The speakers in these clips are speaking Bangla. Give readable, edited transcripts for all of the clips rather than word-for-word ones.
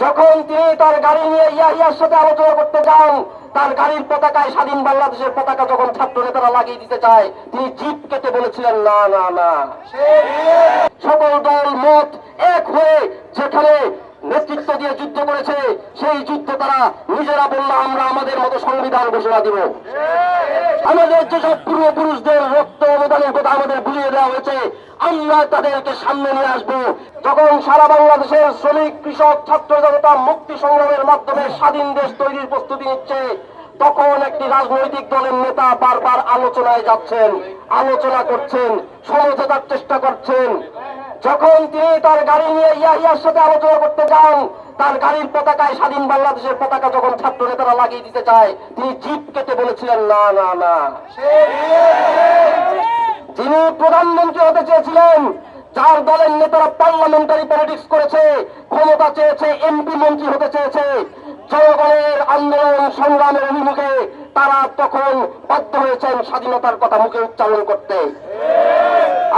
যখন তিনি তার গাড়ি নিয়ে ইয়াহিয়ার সাথে আলোচনা করতে যান, তার গাড়ির পতাকায় স্বাধীন বাংলাদেশের পতাকা যখন ছাত্র নেতারা লাগিয়ে দিতে চায়, তিনি জিপ কেটে বলেছিলেন না না না। সকল দল মত এক হয়ে যেখানে নেতৃত্ব দিয়ে যুদ্ধ করেছে, সেই যুদ্ধ তারা নিজেরা বললো আমরা আমাদের মতো সংবিধান ঘোষণা দিব। আমাদের যেসব পূর্বপুরুষদের রক্ত অবদানের কথা আমাদের বুঝিয়ে দেওয়া হয়েছে, আমরা তাদেরকে সামনে নিয়ে আসবো। যখন সারা বাংলাদেশের শ্রমিক, কৃষক, ছাত্র জনতা মুক্তি সংগ্রামের মাধ্যমে স্বাধীন দেশ তৈরির প্রস্তুতি নিচ্ছে, তখন একটি রাজনৈতিক দলের নেতা বারবার আলোচনায় যাচ্ছেন, আলোচনা করছেন, সমঝোতার চেষ্টা করছেন। যখন তিনি তার গাড়ি নিয়ে ইয়াহিয়ার সাথে আলোচনা করতে যান, তার গাড়ির পতাকায় স্বাধীন বাংলাদেশের পতাকা যখন ছাত্র নেতারা লাগিয়ে দিতে চায়, তিনি জিপ কেটে বলেছিলেন না না না। যিনি প্রধানমন্ত্রী হতে চেয়েছিলেন, যার দলের নেতারা পার্লামেন্টারি পলিটিক্স করেছে, ক্ষমতা চেয়েছে, এমপি মন্ত্রী হতে চেয়েছে, জনগণের আন্দোলন সংগ্রামের অভিমুখে তারা তখন বাধ্য হয়েছেন স্বাধীনতার কথা মুখে উচ্চারণ করতে।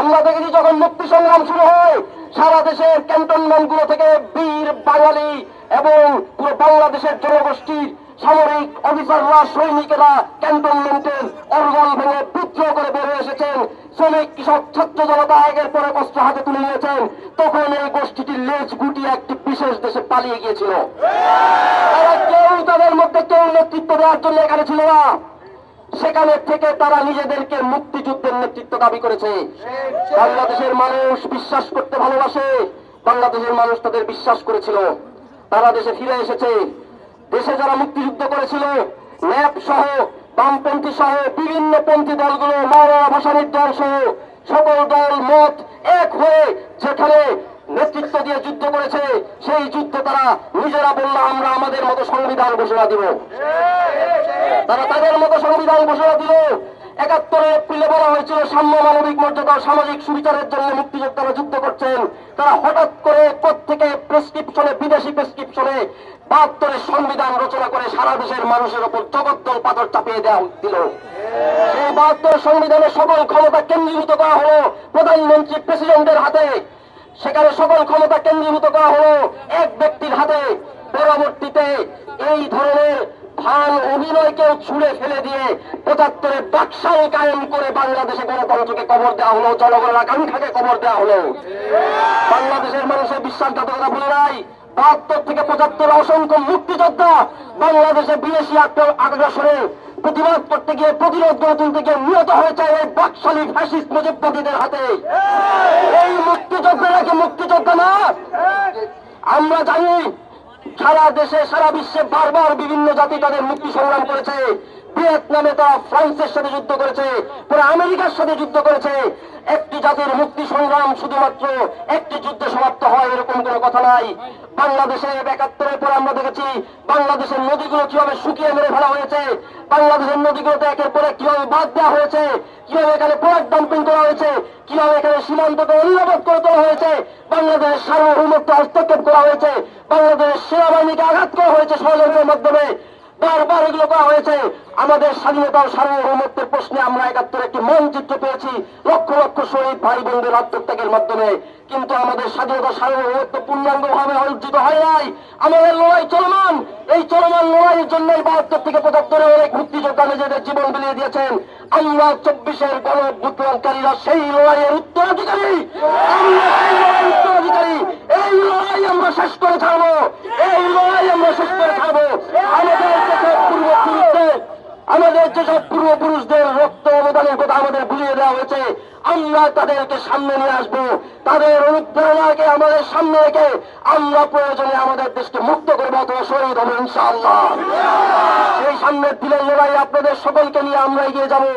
আমরা দেখেছি যখন মুক্তি সংগ্রাম শুরু হয়, সারা দেশের ক্যান্টনমেন্ট গুলো থেকে বীর বাঙালি এবং পুরো বাংলাদেশের জনগোষ্ঠীর সামরিক অফিসাররা, সৈনিকেরা ক্যান্টনমেন্টের অরগল ভেঙে বিদ্রোহ করে বের হয়ে এসেছেন। শ্রমিক, কৃষক, ছাত্র জনতা একের পর এক অস্ত্র হাতে তুলে নিয়েছেন। তখন এই গোষ্ঠীটির লেজ গুটিয়ে একটি বিশেষ দেশে পালিয়ে গিয়েছিল। তারা কেউ তাদের মধ্যে কেউ নেতৃত্ব দেওয়ার জন্য এখানে ছিল না। সেখানে থেকে তারা নিজেদেরকে মুক্তিযুদ্ধের নেতৃত্ব দাবি করেছে। বাংলাদেশের মানুষ বিশ্বাস করতে ভালোবাসে, বাংলাদেশের মানুষ তাদের বিশ্বাস করেছিল। তারা দেশে ফিরে এসেছে। দেশে যারা মুক্তিযুদ্ধ করেছিল, ন্যাপ সহ, বামপন্থী সহ বিভিন্ন পন্থী দলগুলো, মাওলানা ভাসানীর দল সহ সকল দল মত এক হয়ে যেখানে নেতৃত্ব দিয়ে যুদ্ধ করেছে, সেই যুদ্ধ তারা নিজেরা বললো আমরা আমাদের মতো সংবিধান ঘোষণা দিব। তারা তাদের মতো সংবিধান ঘোষণা দিল। ৭১ এপ্রিলে বলা হয়েছিল সাম্য, মানবিক মর্যাদা, সামাজিক সুবিচারের জন্য মুক্তিযোদ্ধারা যুদ্ধ করছেন। তারা হঠাৎ করে কোত্থেকে প্রেসক্রিপশনে, বিদেশি প্রেসক্রিপশনে ৭২ সংবিধান রচনা করে সারা দেশের মানুষের উপর জগদ্দল পাথর চাপিয়ে দেওয়া দিল। সেই ৭২ সংবিধানের সকল ক্ষমতা কেন্দ্রীভূত করা হলো প্রধানমন্ত্রী, প্রেসিডেন্টের হাতে। সেখানে সকল ক্ষমতা কেন্দ্রীভূত করা হলো এক ব্যক্তির হাতে। পরবর্তীতে এই ধরনের ভান অভিনয়কেও ছুড়ে ফেলে দিয়ে ৭৫ বাকশাল কায়েম করে বাংলাদেশে গণতন্ত্রকে কবর দেওয়া হলো, জনগণের আকাঙ্ক্ষাকে কবর দেওয়া হলো। বাংলাদেশের মানুষের বিশ্বাসঘাতকতা ভুলে নাই। ৭২ থেকে ৭৫ অসংখ্য মুক্তিযোদ্ধা বাংলাদেশে বিদেশি আগ্রাসনে প্রতিবাদ করতে গিয়ে, প্রতিরোধ গড়ে তুলতে গিয়ে নিহত হয়েছে এই বাকশালী ফ্যাসিস্ট মুজিববাদীদের হাতে। এই মুক্তিযোদ্ধারা কি মুক্তিযোদ্ধা না? আমরা জানি সারা দেশে, সারা বিশ্বে বারবার বিভিন্ন জাতি তাদের মুক্তি সংগ্রাম করেছে। ভিয়েতনামে তারা ফ্রান্সের সাথে যুদ্ধ করেছে, পরে আমেরিকার সাথে যুদ্ধ করেছে। একটি জাতির মুক্তি সংগ্রাম শুধুমাত্র একটি যুদ্ধে সমাপ্ত হয় এরকম কোনো কথা নাই। বাংলাদেশে ৭১ পরে আমরা দেখেছি বাংলাদেশের নদীগুলো কিভাবে শুকিয়ে মেরে ফেলা হয়েছে, বাংলাদেশের নদীগুলোতে একের পরে কিভাবে বাদ দেওয়া হয়েছে, কিভাবে এখানে প্রোডাক্ট ডাম্পিং করা হয়েছে, কিভাবে এখানে সীমান্তকে অনিরাপদ করে তোলা হয়েছে, বাংলাদেশের সার্বভৌমত্ব হস্তক্ষেপ করা হয়েছে, বাংলাদেশের সেনাবাহিনীকে আঘাত করা হয়েছে ষড়যন্ত্রের মাধ্যমে। বারবার এগুলো করা হয়েছে। আমাদের স্বাধীনতা ও সার্বভৌমত্বের প্রশ্নে আমরা ৭১ একটি মানচিত্র পেয়েছি লক্ষ লক্ষ শহীদ ভাই বোনদের আত্মত্যাগের মাধ্যমে। কিন্তু আমাদের স্বাধীনতা সার্বভৌমত্ব পূর্ণাঙ্গভাবে অর্জিত হয় নাই। আমাদের লড়াই চলমান। এই চলমান লড়াইয়ের জন্য ৭২ থেকে ৭৫ অনেক মুক্তিযোদ্ধা নিজেদের জীবন বিলিয়ে দিয়েছেন। আমরা ২৪-এর গণঅভ্যুত্থানকারীরা সেই লড়াইয়ের উত্তরাধিকারী। আমরা সেই লড়াইয়ের উত্তরাধিকারী। এই লড়াই আমরা শেষ করে ছাড়বো। এই লড়াই আমরা শেষ করে ছাড়বো। আমাদের যেসব পূর্বপুরুষদের রক্ত অবদানের কথা আমাদের বুঝিয়ে দেওয়া হয়েছে, আমরা তাদেরকে সামনে নিয়ে আসবো। তাদের অনুপ্রেরণাকে আমাদের সামনে রেখে আমরা প্রয়োজনে আমাদের দেশকে মুক্ত করবো অথবা শহীদ হবো ইনশাআল্লাহ। সেই সামনের দিনের লড়াই আপনাদের সকলকে নিয়ে আমরা এগিয়ে যাবো।